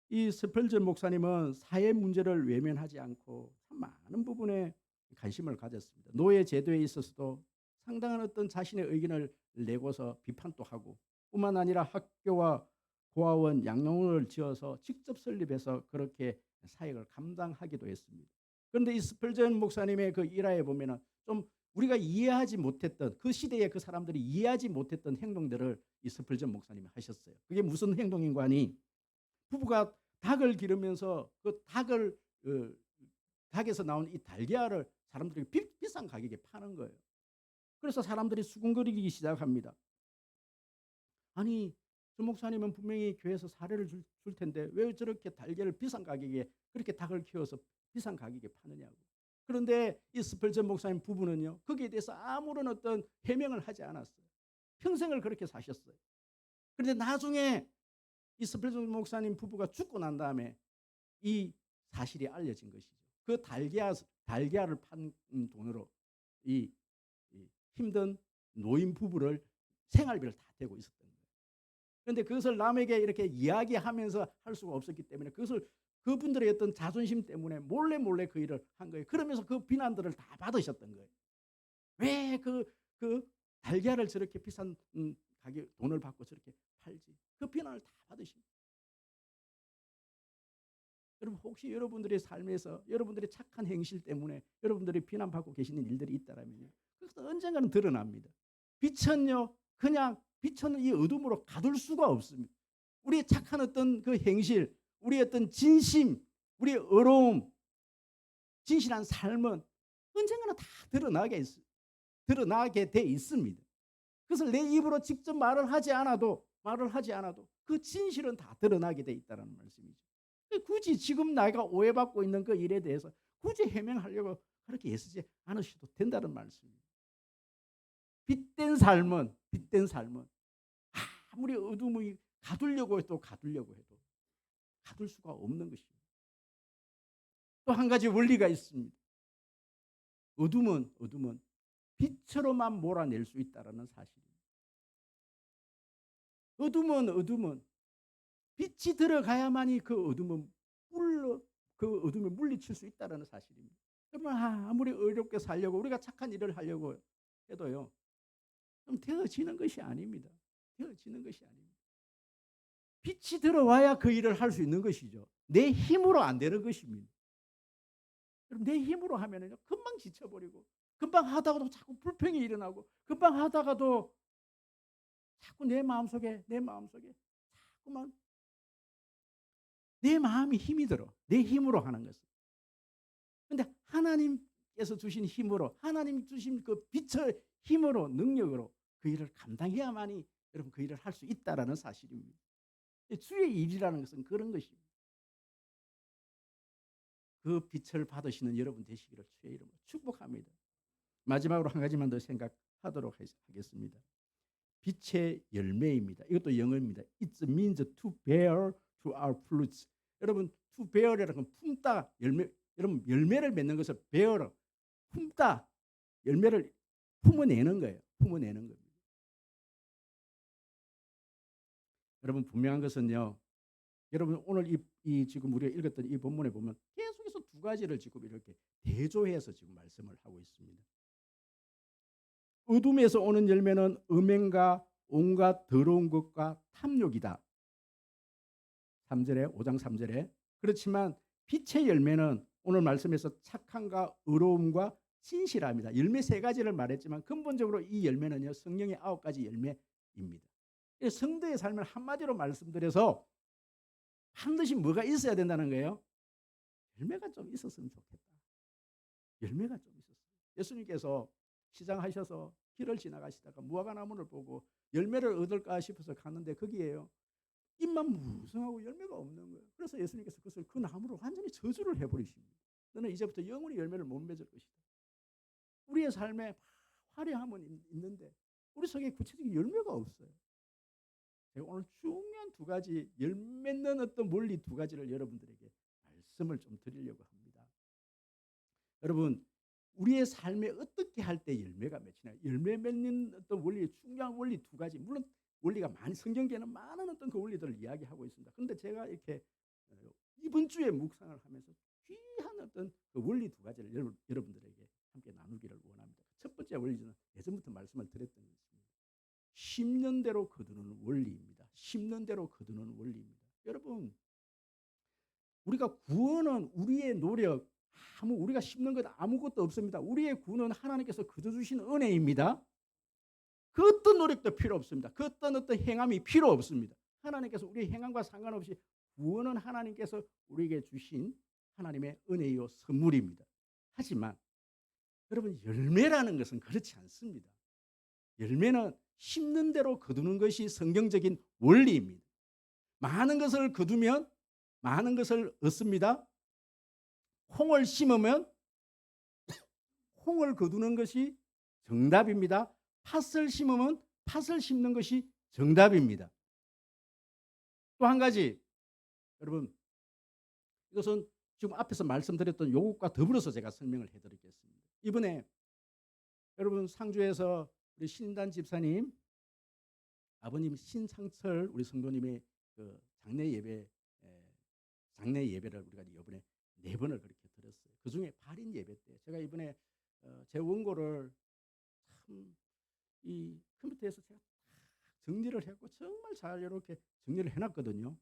이 스펄전 목사님은 사회 문제를 외면하지 않고 참 많은 부분에 관심을 가졌습니다. 노예 제도에 있어서도 상당한 어떤 자신의 의견을 내고서 비판도 하고, 뿐만 아니라 학교와 고아원, 양육원을 지어서 직접 설립해서 그렇게 사역을 감당하기도 했습니다. 그런데 이 스펄전 목사님의 그 일화에 보면은 좀 우리가 이해하지 못했던, 그 시대에 그 사람들이 이해하지 못했던 행동들을 이 스펄전 목사님이 하셨어요. 그게 무슨 행동인가 하니, 부부가 닭을 기르면서 그 닭에서 나온 이 달걀을 사람들이 비싼 가격에 파는 거예요. 그래서 사람들이 수군거리기 시작합니다. 아니, 저 목사님은 분명히 교회에서 사례를 줄 텐데 왜 저렇게 달걀을 비싼 가격에, 그렇게 닭을 키워서 비싼 가격에 파느냐고. 그런데 이 스펄전 목사님 부부는요, 거기에 대해서 아무런 어떤 해명을 하지 않았어요. 평생을 그렇게 사셨어요. 그런데 나중에 이 스펄전 목사님 부부가 죽고 난 다음에 이 사실이 알려진 것이죠. 그 달걀을 판 돈으로 이 힘든 노인 부부를 생활비를 다 대고 있었던 거예요. 그런데 그것을 남에게 이렇게 이야기하면서 할 수가 없었기 때문에 그것을 그분들의 어떤 자존심 때문에 몰래 그 일을 한 거예요. 그러면서 그 비난들을 다 받으셨던 거예요. 왜 그 달걀을 저렇게 비싼 가격 돈을 받고 저렇게 팔지? 그 비난을 다 받으십니다. 여러분 혹시 여러분들의 삶에서 여러분들의 착한 행실 때문에 여러분들이 비난받고 계시는 일들이 있다면요, 그것도 언젠가는 드러납니다. 빛은요, 그냥 빛은 이 어둠으로 가둘 수가 없습니다. 우리의 착한 어떤 그 행실, 우리의 어떤 진심, 우리의 의로움, 진실한 삶은 언젠가는 다 드러나게 돼 있습니다. 그것을 내 입으로 직접 말을 하지 않아도 그 진실은 다 드러나게 돼 있다는 말씀이죠. 굳이 지금 내가 오해받고 있는 그 일에 대해서 굳이 해명하려고 그렇게 애쓰지 않으셔도 된다는 말씀입니다. 빛된 삶은 아무리 어둠이 가두려고 해도 가둘 수가 없는 것입니다. 또 한 가지 원리가 있습니다. 어둠은 빛으로만 몰아낼 수 있다는 사실입니다. 어둠은 빛이 들어가야만이 그 어둠을 물리칠 수 있다는 사실입니다. 여러분 아무리 의롭게 살려고 우리가 착한 일을 하려고 해도요, 좀 되어지는 것이 아닙니다. 빛이 들어와야 그 일을 할 수 있는 것이죠. 내 힘으로 안 되는 것입니다. 내 힘으로 하면은요, 금방 지쳐버리고, 금방 하다가도 자꾸 불평이 일어나고, 금방 하다가도 자꾸 내 마음속에 자꾸만 내 마음이 힘이 들어. 내 힘으로 하는 것은. 그런데 하나님께서 주신 힘으로, 하나님 주신 그 빛의 힘으로, 능력으로 그 일을 감당해야만이 여러분 그 일을 할 수 있다라는 사실입니다. 주의 일이라는 것은 그런 것입니다. 그 빛을 받으시는 여러분 되시기를 주의 이름으로 축복합니다. 마지막으로 한 가지만 더 생각하도록 하겠습니다. 빛의 열매입니다. 이것도 영어입니다. It means to bear to our fruits. 여러분 to bear이라는 건 품다, 열매. 여러분 열매를 맺는 것을 bear, 품다, 열매를 품어내는 거예요. 품어내는 겁니다. 여러분 분명한 것은요, 여러분 오늘 이 지금 우리가 읽었던 이 본문에 보면 계속해서 두 가지를 지금 이렇게 대조해서 지금 말씀을 하고 있습니다. 어둠에서 오는 열매는 음행과 온갖 더러운 것과 탐욕이다. 5장 3절에. 그렇지만 빛의 열매는 오늘 말씀에서 착함과 의로움과 진실함이다. 열매 3가지를 말했지만 근본적으로 이 열매는요, 성령의 9가지 열매입니다. 성도의 삶을 한마디로 말씀드려서 반드시 뭐가 있어야 된다는 거예요? 열매가 좀 있었으면 좋겠다. 열매가 좀 있었어요. 예수님께서 시장하셔서 길을 지나가시다가 무화과나무를 보고 열매를 얻을까 싶어서 갔는데 거기에요, 잎만 무성하고 열매가 없는 거예요. 그래서 예수님께서 그것을 그 나무를 완전히 저주를 해버리십니다. 너는 이제부터 영원히 열매를 못 맺을 것이다. 우리의 삶에 화려함은 있는데 우리 속에 구체적인 열매가 없어요. 제가 오늘 중요한 두 가지, 열 맺는 어떤 원리 두 가지를 여러분들에게 말씀을 좀 드리려고 합니다. 여러분, 우리의 삶에 어떻게 할 때 열매가 맺히나요? 열매 맺는 어떤 원리, 중요한 원리 두 가지. 물론 원리가 많이, 성경에는 많은 어떤 그 원리들을 이야기하고 있습니다. 그런데 제가 이렇게 이번 주에 묵상을 하면서 귀한 어떤 그 원리 두 가지를 여러분들에게 함께 나누기를 원합니다. 첫 번째 원리는 예전부터 말씀을 드렸던 것입니다. 심는 대로 거두는 원리입니다. 심는 대로 거두는 원리입니다. 여러분, 우리가 구원은 우리의 노력, 우리가 심는 것 아무것도 없습니다. 우리의 구원은 하나님께서 거둬주신 은혜입니다. 그 어떤 노력도 필요 없습니다. 그 어떤 행함이 필요 없습니다. 하나님께서 우리의 행함과 상관없이 구원은 하나님께서 우리에게 주신 하나님의 은혜요 선물입니다. 하지만 여러분, 열매라는 것은 그렇지 않습니다. 열매는 심는 대로 거두는 것이 성경적인 원리입니다. 많은 것을 거두면 많은 것을 얻습니다. 콩을 심으면 콩을 거두는 것이 정답입니다. 팥을 심으면 팥을 심는 것이 정답입니다. 또 한 가지, 여러분, 이것은 지금 앞에서 말씀드렸던 요것과 더불어서 제가 설명을 해드리겠습니다. 이번에 여러분 상주에서 우리 신단 집사님 아버님 신상철 우리 성도님의 그 장례 예배를 우리가 이번에 4번을 그렇게 드렸어요. 그 중에 발인 예배 때 제가 이번에 제 원고를 참 이 컴퓨터에서 제가 정리를 했고 정말 잘 이렇게 정리를 해놨거든요.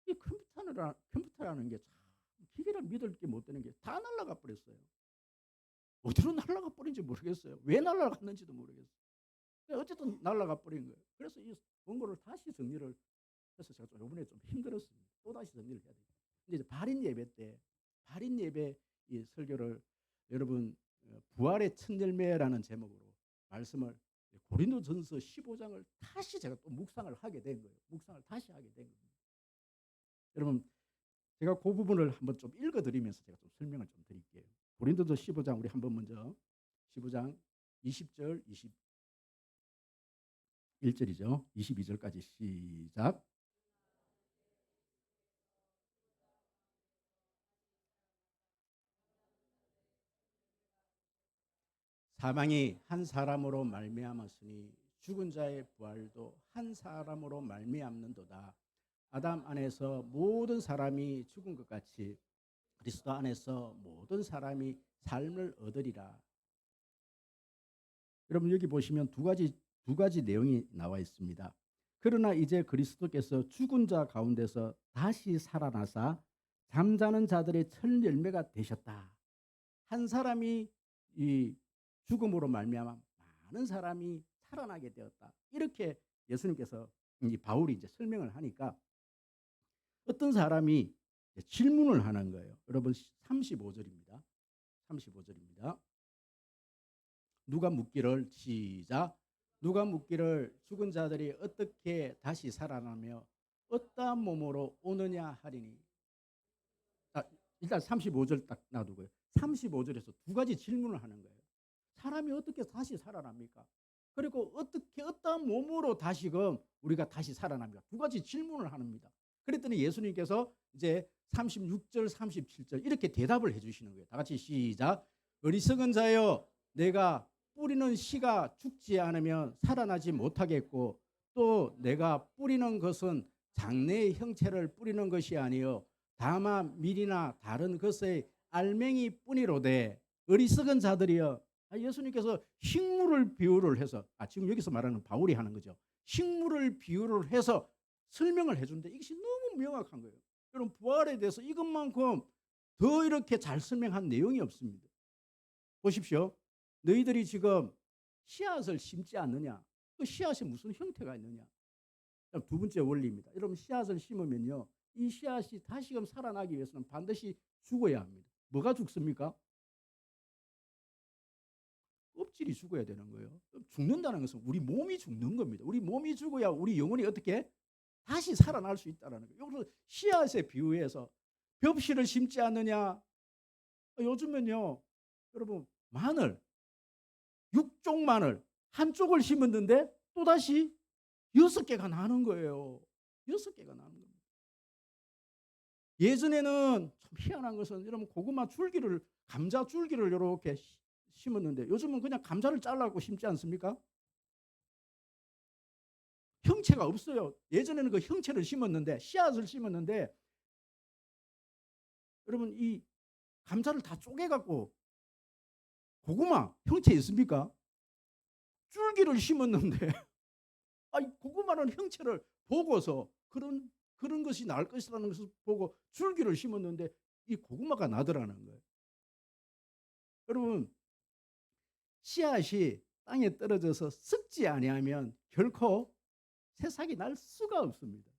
이 컴퓨터라는 게 참 기계를 믿을 게 못 되는 게 다 날아가 버렸어요. 어디로 날아가 버린지 모르겠어요. 왜 날아갔는지도 모르겠어요. 어쨌든 날아가 버린 거예요. 그래서 이 원고를 다시 정리를 해서 제가 이번에 좀 힘들었습니다. 또 다시 정리를 해야 돼요. 근데 이제 발인 예배 때 발인 예배 이 설교를 여러분 부활의 첫 열매라는 제목으로 말씀을 고린도전서 15장을 다시 제가 또 묵상을 하게 된 거예요. 묵상을 다시 하게 된 겁니다. 여러분, 제가 그 부분을 한번 좀 읽어드리면서 제가 좀 설명을 좀 드릴게요. 고린도서 15장 우리 한번 먼저 15장 20절 21절이죠. 22절까지 시작. 사망이 한 사람으로 말미암았으니 죽은 자의 부활도 한 사람으로 말미암는도다. 아담 안에서 모든 사람이 죽은 것 같이 그리스도 안에서 모든 사람이 삶을 얻으리라. 여러분 여기 보시면 두 가지 내용이 나와 있습니다. 그러나 이제 그리스도께서 죽은 자 가운데서 다시 살아나사 잠자는 자들의 첫 열매가 되셨다. 한 사람이 이 죽음으로 말미암아 많은 사람이 살아나게 되었다. 이렇게 예수님께서 바울이 이제 설명을 하니까 어떤 사람이 질문을 하는 거예요. 여러분 35절입니다. 35절입니다. 누가 묻기를 시작. 누가 묻기를 죽은 자들이 어떻게 다시 살아나며 어떠한 몸으로 오느냐 하리니. 일단 35절 딱 놔두고요. 35절에서 두 가지 질문을 하는 거예요. 사람이 어떻게 다시 살아납니까? 그리고 어떻게 어떠한 몸으로 다시금 우리가 다시 살아납니까? 두 가지 질문을 합니다. 그랬더니 예수님께서 이제 36절 37절 이렇게 대답을 해주시는 거예요. 다 같이 시작. 어리석은 자여 내가 뿌리는 씨가 죽지 않으면 살아나지 못하겠고 또 내가 뿌리는 것은 장래의 형체를 뿌리는 것이 아니요 다만 밀이나 다른 것의 알맹이 뿐이로되 어리석은 자들이여. 예수님께서 식물을 비유를 해서 지금 여기서 말하는 바울이 하는 거죠. 식물을 비유를 해서 설명을 해주는데 이것이 너무 명확한 거예요. 여러분 부활에 대해서 이것만큼 더 이렇게 잘 설명한 내용이 없습니다. 보십시오. 너희들이 지금 씨앗을 심지 않느냐? 그 씨앗이 무슨 형태가 있느냐? 두 번째 원리입니다. 여러분 씨앗을 심으면요, 이 씨앗이 다시금 살아나기 위해서는 반드시 죽어야 합니다. 뭐가 죽습니까? 껍질이 죽어야 되는 거예요. 죽는다는 것은 우리 몸이 죽는 겁니다. 우리 몸이 죽어야 우리 영혼이 어떻게 다시 살아날 수 있다는 거예요. 여기서 씨앗에 비유해서 벽실을 심지 않느냐? 요즘은요, 여러분 마늘 6종 마늘 한쪽을 심었는데 또다시 6개가 나는 거예요. 6개가 나는 겁니다. 예전에는 참 희한한 것은 여러분 고구마 줄기를 감자 줄기를 이렇게 심었는데 요즘은 그냥 감자를 잘라고 심지 않습니까? 형체가 없어요. 예전에는 그 형체를 심었는데 씨앗을 심었는데 여러분 이 감자를 다 쪼개갖고 고구마 형체 있습니까? 줄기를 심었는데 아니 고구마는 형체를 보고서 그런 것이 날 것이라는 것을 보고 줄기를 심었는데 이 고구마가 나더라는 거예요. 여러분 씨앗이 땅에 떨어져서 썩지 아니하면 결코 새싹이 날 수가 없습니다.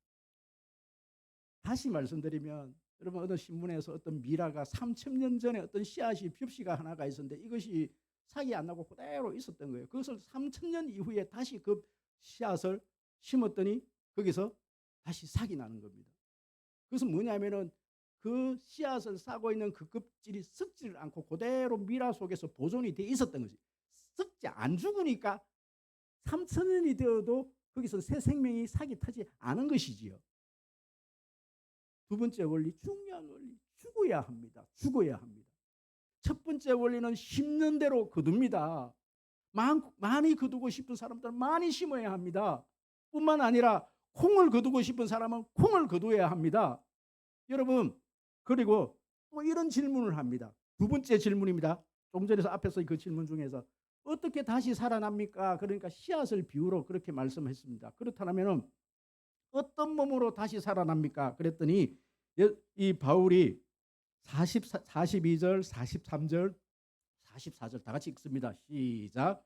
다시 말씀드리면 여러분 어느 신문에서 어떤 미라가 3,000년 전에 어떤 씨앗이 벽시가 하나가 있었는데 이것이 싹이 안 나고 그대로 있었던 거예요. 그것을 3,000년 이후에 다시 그 씨앗을 심었더니 거기서 다시 싹이 나는 겁니다. 그것은 뭐냐면은 그 씨앗을 싸고 있는 그 껍질이 썩지를 않고 그대로 미라 속에서 보존이 돼 있었던 거지. 썩지 안 죽으니까 3,000년이 되어도 거기서 새 생명이 싹이 타지 않은 것이지요. 두 번째 원리, 중요한 원리, 죽어야 합니다. 죽어야 합니다. 첫 번째 원리는 심는 대로 거둡니다. 많이 거두고 싶은 사람들은 많이 심어야 합니다. 뿐만 아니라 콩을 거두고 싶은 사람은 콩을 거두어야 합니다. 여러분 그리고 또 이런 질문을 합니다. 두 번째 질문입니다. 조금 전에 앞에서 그 질문 중에서 어떻게 다시 살아납니까? 그러니까 씨앗을 비유로 그렇게 말씀했습니다. 그렇다면 어떤 몸으로 다시 살아납니까? 그랬더니 이 바울이 42절, 43절, 44절 다 같이 읽습니다. 시작.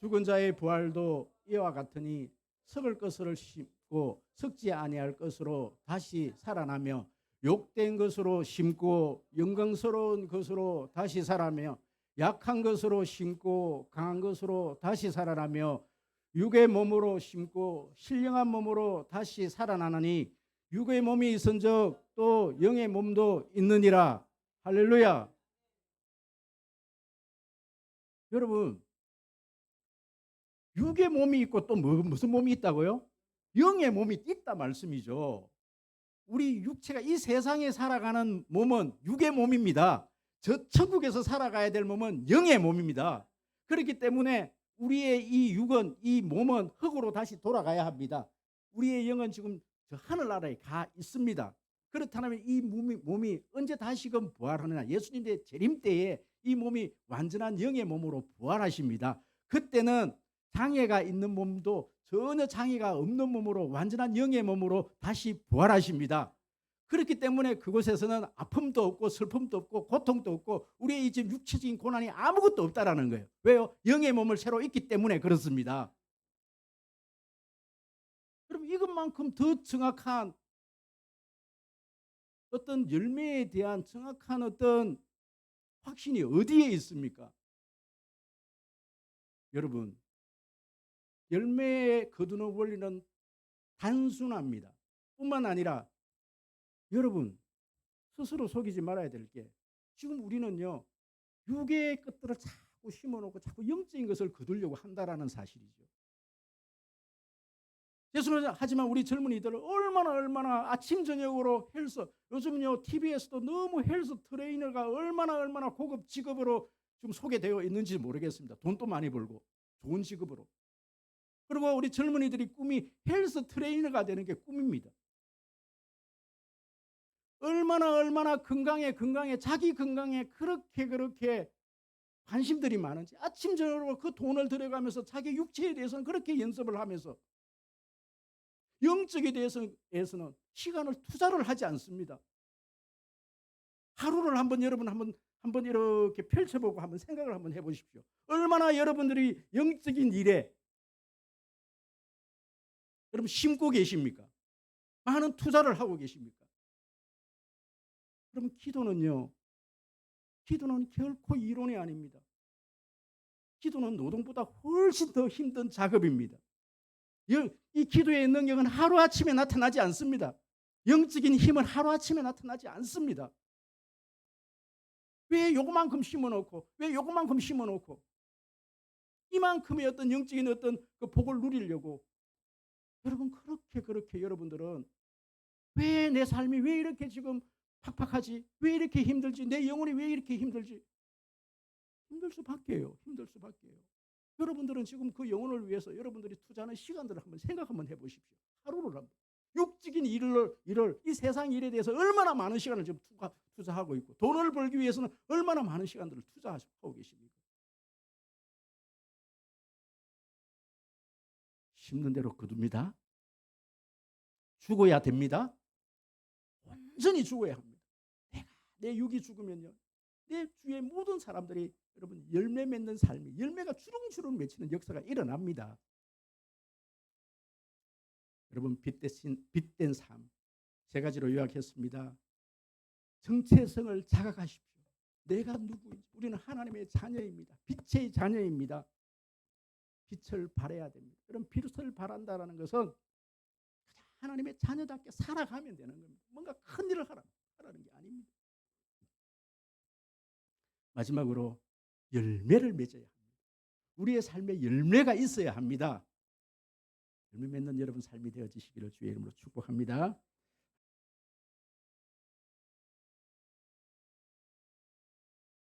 죽은 자의 부활도 이와 같으니 썩을 것을 심고 썩지 아니할 것으로 다시 살아나며 욕된 것으로 심고 영광스러운 것으로 다시 살아나며 약한 것으로 심고 강한 것으로 다시 살아나며 육의 몸으로 심고 신령한 몸으로 다시 살아나느니 육의 몸이 있은즉 또 영의 몸도 있느니라. 할렐루야. 여러분 육의 몸이 있고 또 무슨 몸이 있다고요? 영의 몸이 있다 말씀이죠. 우리 육체가 이 세상에 살아가는 몸은 육의 몸입니다. 저 천국에서 살아가야 될 몸은 영의 몸입니다. 그렇기 때문에 우리의 이 육은 이 몸은 흙으로 다시 돌아가야 합니다. 우리의 영은 지금 저 하늘나라에 가 있습니다. 그렇다면 이 몸이 언제 다시금 부활하느냐? 예수님의 재림 때에 이 몸이 완전한 영의 몸으로 부활하십니다. 그때는 장애가 있는 몸도 전혀 장애가 없는 몸으로 완전한 영의 몸으로 다시 부활하십니다. 그렇기 때문에 그곳에서는 아픔도 없고 슬픔도 없고 고통도 없고 우리의 지금 육체적인 고난이 아무것도 없다라는 거예요. 왜요? 영의 몸을 새로 입기 때문에 그렇습니다. 그럼 이것만큼 더 정확한 어떤 열매에 대한 정확한 어떤 확신이 어디에 있습니까? 여러분 열매에 거두는 원리는 단순합니다. 뿐만 아니라 여러분 스스로 속이지 말아야 될 게 지금 우리는요 육의 것들을 자꾸 심어놓고 자꾸 영적인 것을 거두려고 한다라는 사실이죠. 예수는 하지만 우리 젊은이들 얼마나 아침 저녁으로 헬스 요즘은요 TV에서도 너무 헬스 트레이너가 얼마나 고급 직업으로 좀 소개되어 있는지 모르겠습니다. 돈도 많이 벌고 좋은 직업으로. 그리고 우리 젊은이들이 꿈이 헬스 트레이너가 되는 게 꿈입니다. 얼마나 건강에 자기 건강에 그렇게 관심들이 많은지 아침 저녁으로 그 돈을 들여가면서 자기 육체에 대해서는 그렇게 연습을 하면서 영적에 대해서는 시간을 투자를 하지 않습니다. 하루를 여러분 한번 이렇게 펼쳐보고 한번 생각을 한번 해보십시오. 얼마나 여러분들이 영적인 일에 여러분 심고 계십니까? 많은 투자를 하고 계십니까? 그럼 기도는 결코 이론이 아닙니다. 기도는 노동보다 훨씬 더 힘든 작업입니다. 이 기도의 능력은 하루아침에 나타나지 않습니다. 영적인 힘은 하루아침에 나타나지 않습니다. 왜 요거만큼 심어놓고 이만큼의 어떤 영적인 어떤 그 복을 누리려고 여러분 그렇게 여러분들은 왜 내 삶이 왜 이렇게 지금 팍팍하지? 왜 이렇게 힘들지? 내 영혼이 왜 이렇게 힘들지? 힘들 수밖에요. 힘들 수밖에요. 여러분들은 지금 그 영혼을 위해서 여러분들이 투자하는 시간들을 한번 생각 한번 해보십시오. 하루를 한번. 육적인 일을 이 세상 일에 대해서 얼마나 많은 시간을 지금 투자하고 있고 돈을 벌기 위해서는 얼마나 많은 시간들을 투자하고 계십니까? 심는 대로 거둡니다. 죽어야 됩니다. 온전히 죽어야 합니다. 내 육이 죽으면요. 내 주위의 모든 사람들이 여러분 열매 맺는 삶이 열매가 주렁주렁 맺히는 역사가 일어납니다. 여러분 빛된 삶 세 가지로 요약했습니다. 정체성을 자각하십시오. 내가 누구인지. 우리는 하나님의 자녀입니다. 빛의 자녀입니다. 빛을 발해야 됩니다. 그럼 빛을 발한다는 것은 하나님의 자녀답게 살아가면 되는 겁니다. 뭔가 큰 일을 하라는 게 아닙니다. 마지막으로 열매를 맺어야 합니다. 우리의 삶에 열매가 있어야 합니다. 열매 맺는 여러분 삶이 되어지시기를 주의 이름으로 축복합니다.